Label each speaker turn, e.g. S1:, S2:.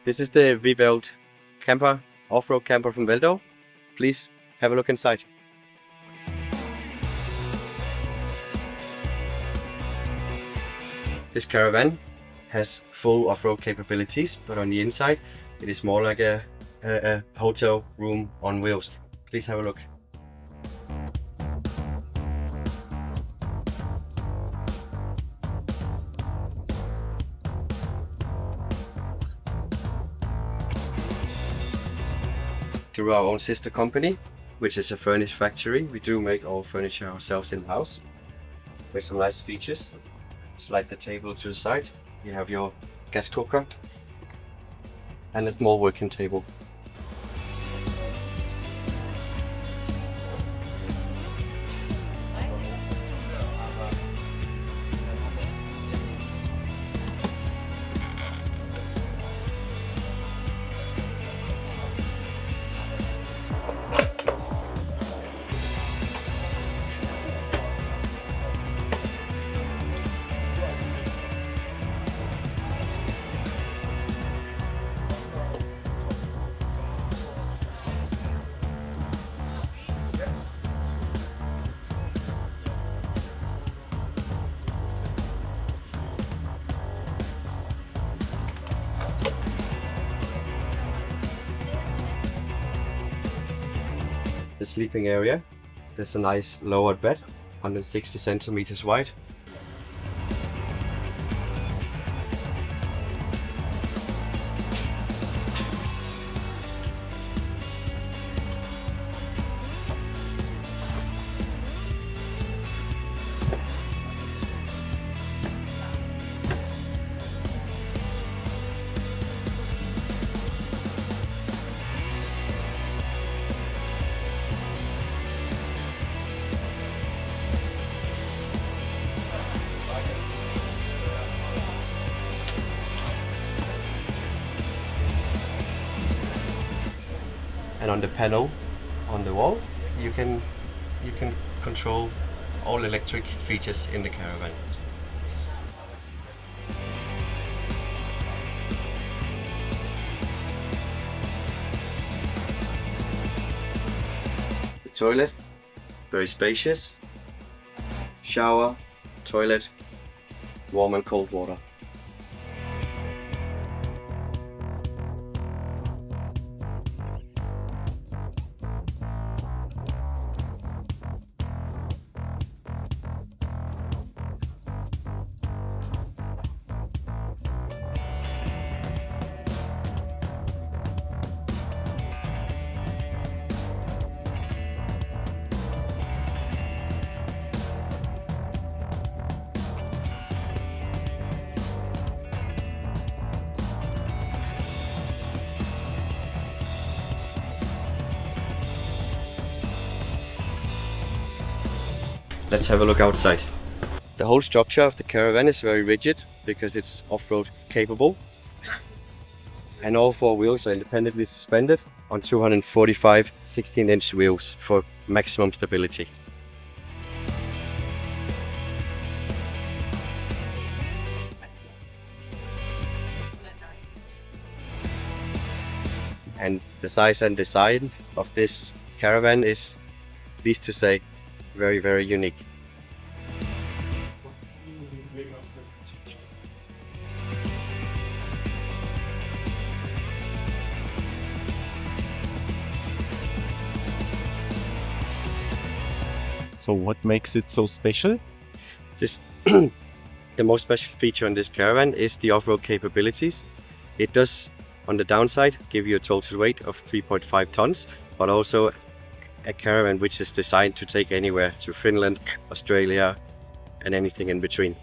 S1: This is the Viveld camper, off-road camper from Viveld. Please have a look inside. This caravan has full off-road capabilities, but on the inside it is more like a hotel room on wheels. Please have a look. Through our own sister company, which is a furniture factory, we do make all furniture ourselves in-house with some nice features. Slide the table to the side, you have your gas cooker and a small working table. The sleeping area, there's a nice lowered bed, 160 centimeters wide. And on the panel on the wall, you can control all electric features in the caravan. The toilet, very spacious. Shower, toilet, warm and cold water. Let's have a look outside. The whole structure of the caravan is very rigid because it's off-road capable. And all four wheels are independently suspended on 245 16-inch wheels for maximum stability. And the size and design of this caravan is, pleased to say, very, very unique.
S2: So what makes it so special?
S1: This the most special feature on this caravan is the off-road capabilities. It does, on the downside, give you a total weight of 3.5 tons, but also a caravan which is designed to take anywhere to Finland, Australia, and anything in between.